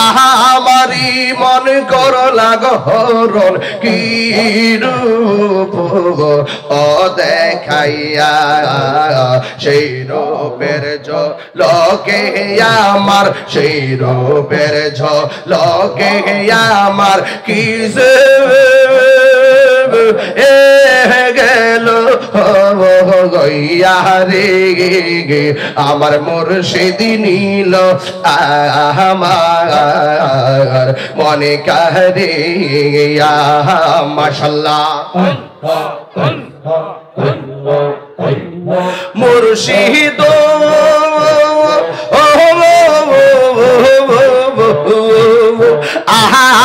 আমারি মন করলা গহরণ কি রূপ ও দেখাইয়া সেই রূপের ঝলকে আমার সেই রূপের ঝলকে আমার কি গেল গইয়া রে আমার মুর্শিদ নীল আমার মনে কারে মাশাআল্লাহ মুর্শিদ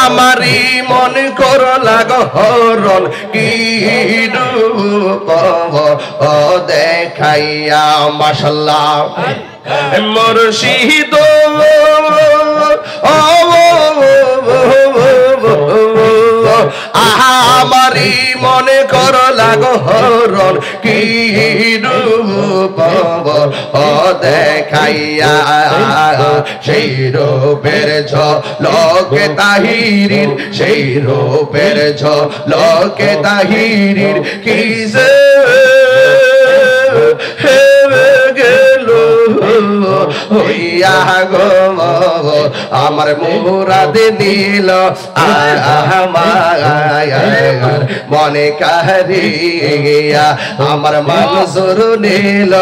আমারি মন করলা গহরণ কি রূপ দেখাইয়া মাশাআল্লাহ মুর্শিদ আমারি মনে করলা গহরণ কি রূপ দেখাইয়া সেই রূপের ঝলকে তাহিরির সেই রূপের ঝলকে তাহিরির কি হইয়া গো আমার মুরাদ নীল আমার মনে কারিয়া আমার মনজুর নীল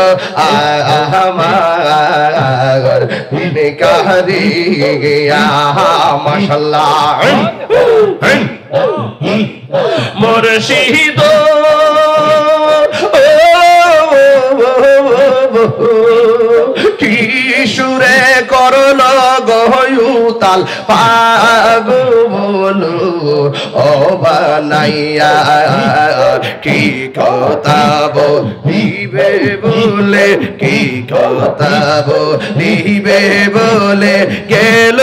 আমার মনে কারিয়া মাশাআল্লাহ মুর্শিদ কি সুরে করল গহয়ুতাল পাগল ও বানাইয়া কি কথা বলিবে বলে কি কথা বলিবে বলে গেল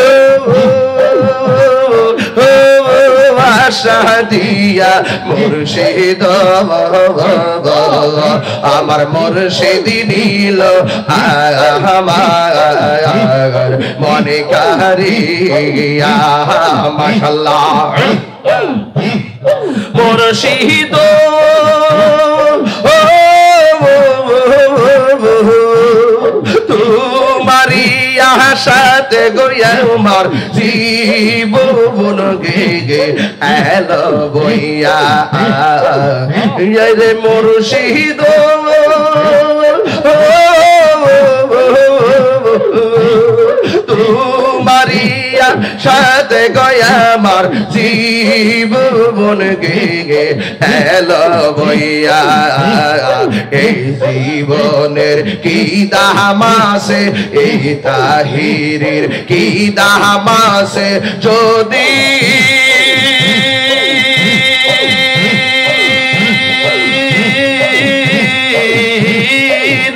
আশা দিয়া মুর্শিদ আমার মুর্শিদ নীল আমার মনে কারিয়া মাশাআল্লাহ মুর্শিদ তোমারি আশাতে গইয়া আমার জীবন গে এলো বইয়া রে মুর্শিদ তোমারি আশাতে গইয়া আমার জীবন গে এলো বইয়া এই জীবনের কি দাম আছে এই তাহিরের কি দাম আছে যদি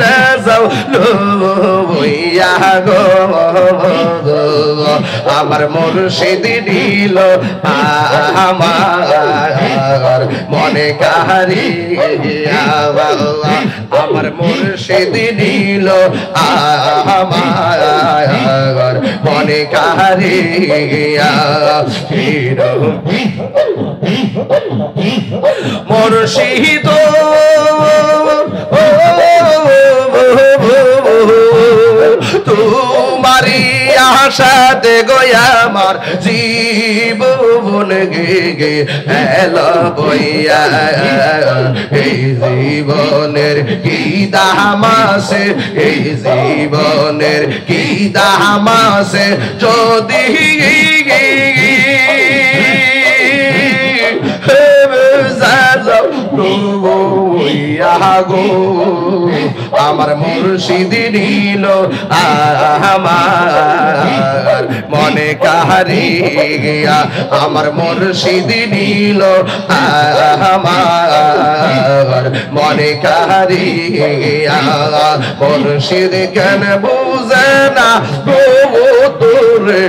না যাও লইয়া গো আমার মুর্শিদ নীল আমার মনে কারিয়া আমার মুর্শিদ নীল আমার মনে কারিয়া মুর্শিদ তোমারি আশাতে গয়া আমার জীবন গে এলো বইয়া এই জীবনের কি দাম আছে এই জীবনের কি দাম আছে যদি আমার মুর্শিদ নীল আমার মনে কারিয়া আমার মুর্শিদ নীল আমার মনে কারিয়া মুর্শিদ কেন বুঝে না তোরে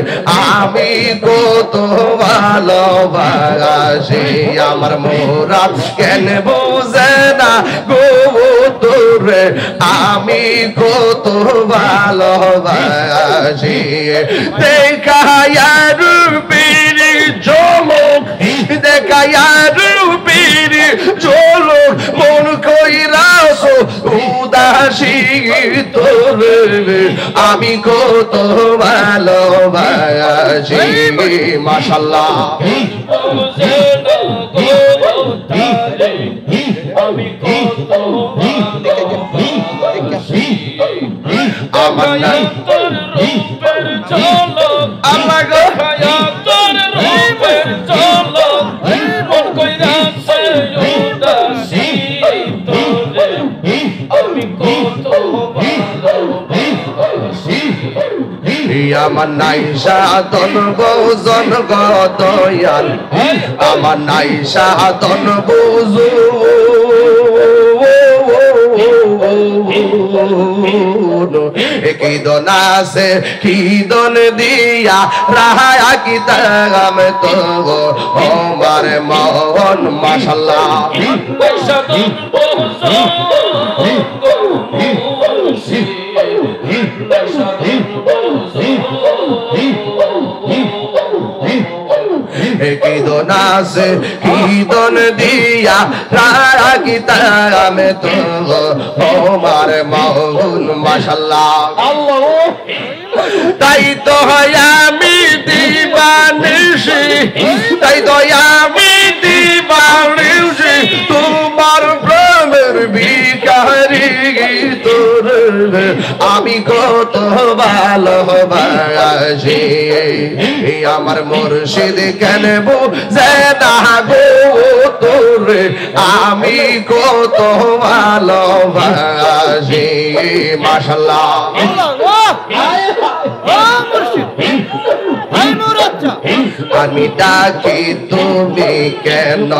আমি কত ভালোবাসি আমার মুরাদ কেন বুঝে না গো তোর তোরে আমি কত ভালোবাসি দেখায়া রূপের ঝলক দেখায়া রূপের ঝলক মন কইরাস উদাসী তোরে আমি কত ভালোবাসি মাশাআল্লাহ আমি কত ভালোবাসি আমার তোর রূপের ঝলক আল্লাহ গো তোর রূপের ঝলক মন কইরাছে উদাসী তোরে আমি কত ভালোবাসি আমার নাই সাধন বোজন গদয়াল আমার নাই সাধন বুঝু কি দন আছে কি দন দিয়া রাহা কি তাগাম তো আমার মন মাশাআল্লাহ সাধন বোজন কি দন আছে কি দন দিয়া রাখি তামে তো আমার মন মাশাআল্লাহ তাই তো আমি দিবানিশি তাই তো আমি দিবানিশি তোমার প্রেমের ভিখারি তোর আমি কত ভালোবাসি আমার মুর্শিদ কেন বুঝে না গো তোরে আমি কত ভালোবাসি মাশাআল্লাহ আমি ডাকি তুমি কেন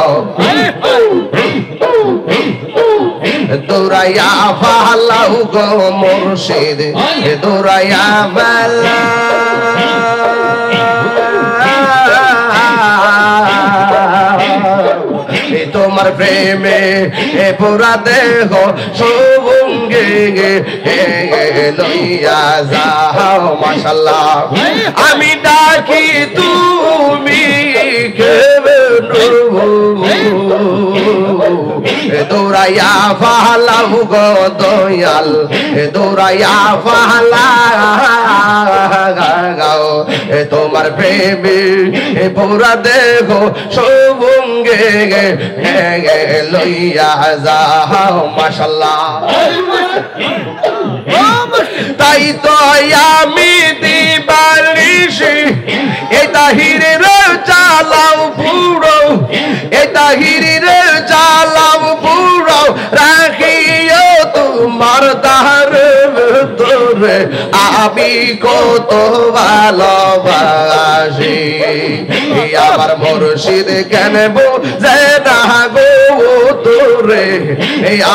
দৌড়াইয়া ফালাও গো মুর্শিদ দৌড়াইয়া ফালা তোমার প্রেমে পুরা দেহ সবঙ্গে লইয়া যাও মাশাআল্লাহ আমি ডাকি তুমি দৌড়াইয়া ফালাও গো দয়াল দৌড়াইয়া ফালাও তোমার প্রেমে পুরা দেহ সবঙ্গে লইয়া যাও মাশাআল্লাহ তাই তো আমি দিবানিশি এই তাহিরের চালাও পুরো এই তাহিরের চালাও পুরো রাখিও তোমার তাহার তোরে আমি কত ভালোবাসি আমার মুর্শিদ কেন বুঝে না গো তোরে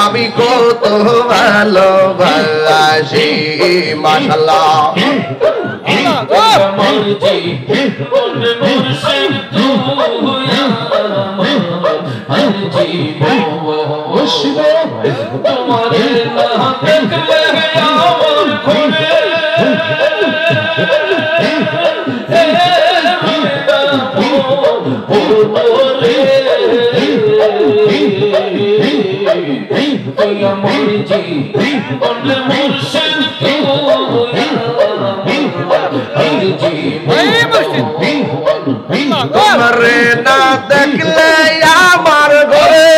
আমি কত ভালোবাসি মাশাআল্লাহ তোমারে না দেখলে আমার ঘরে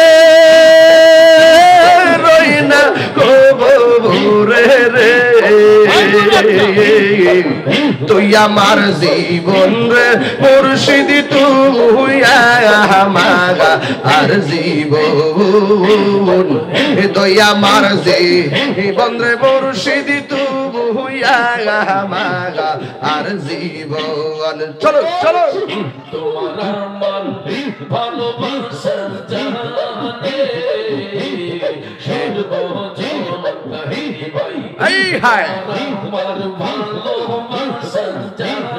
রই না কবরে রে তুই আমার জীবন রে মুর্শিদ তুই আমার আর জীবন তুই আমার জীবন রে মুর্শিদ তুই আমার আর জীবন চলো চলো তোমার মন ভালোবাসা জানে এই হায় তোমার ভালোবাসা জানে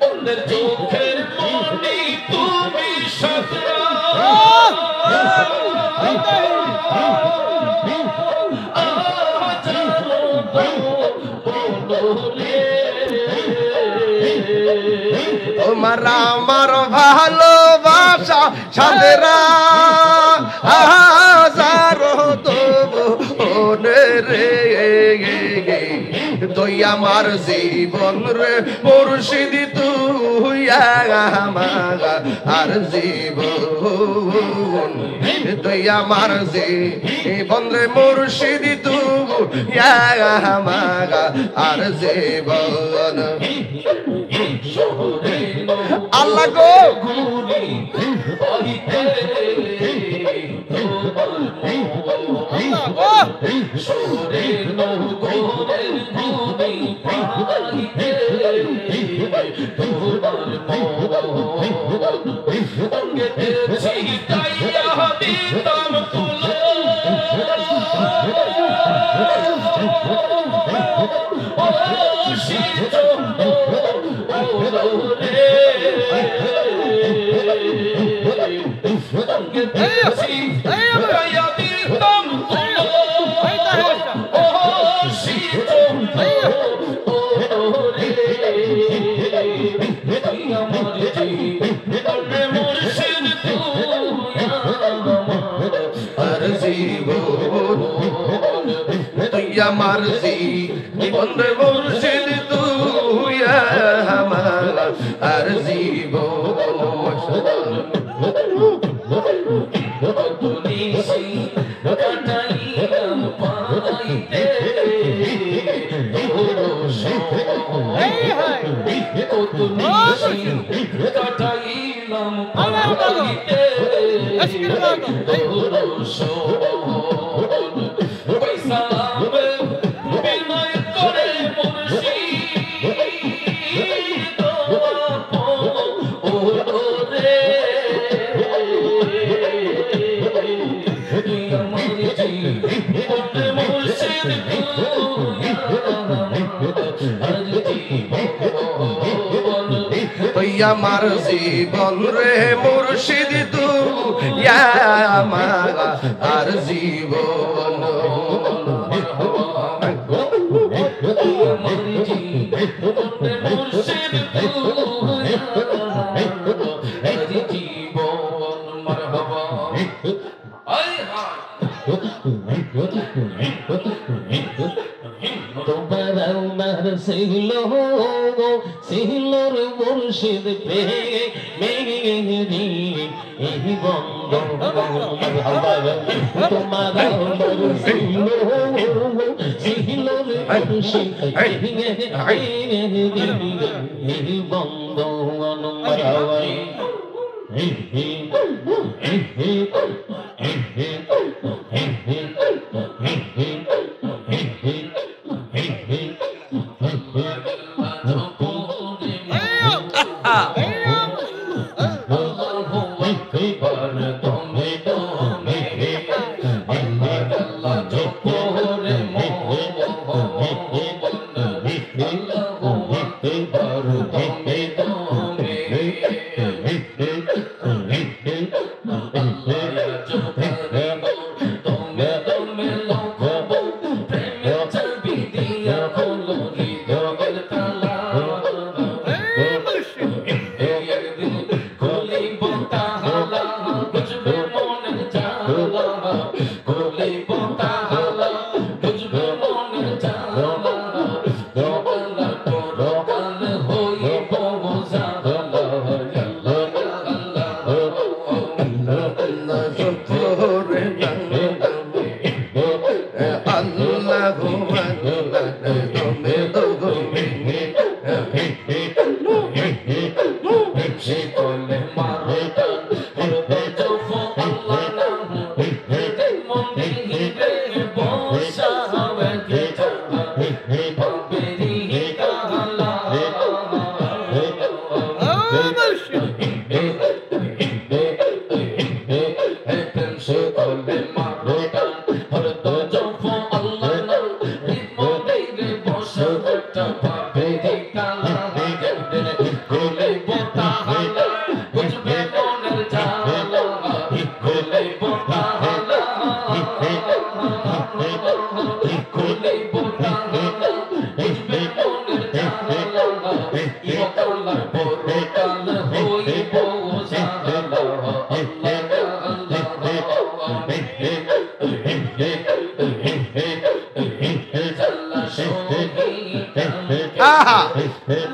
অন্যের চোখের মনি তুমি সদা তোমার আমার ভালোবাসা সাদেরা হাজারো তবু রে তুই আমার জীবন রে মুর্শিদ তুই আমার আর জীবন তুই আমার জীবন রে মুর্শিদ তুই আমার আর জীবন আল্লাহ গো আমার জীবন রে মুর্শিদ তুই আমার আর জীবন আমার জীবন রে মুর্শিদ তুই আমার আর জীবন সিলোর মুর্শিদ পে মেরি এই বন্ধ তোমার সিলোর মুর্শিদ এই বন্ধ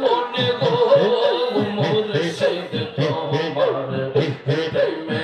মনে গো মুর্শিদ তোমার প্রেমের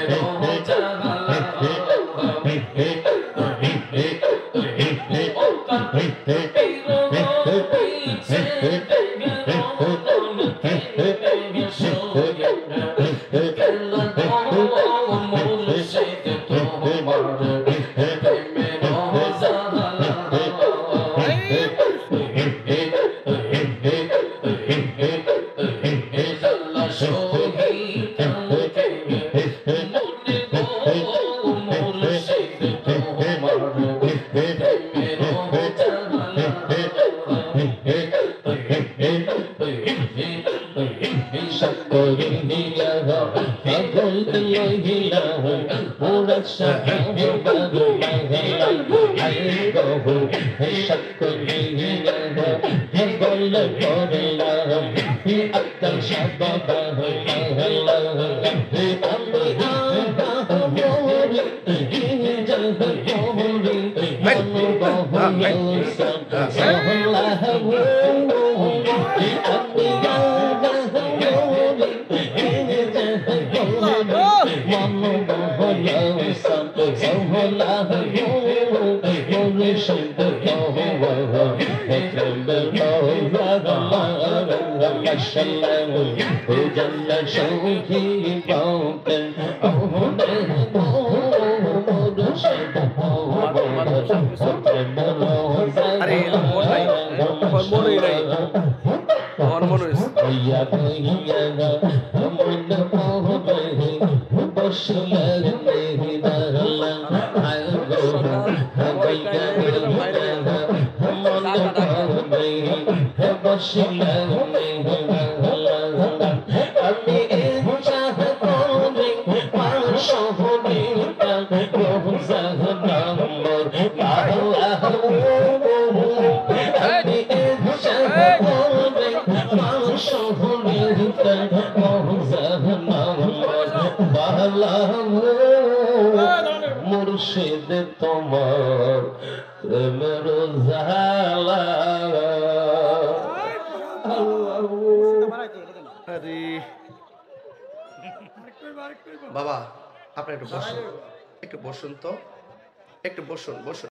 জালা মুর্শিদ তোমার প্রেমের জালা। বাবা আপনি একটু বসুন, একটু বসুন তো, একটু বসুন বসুন।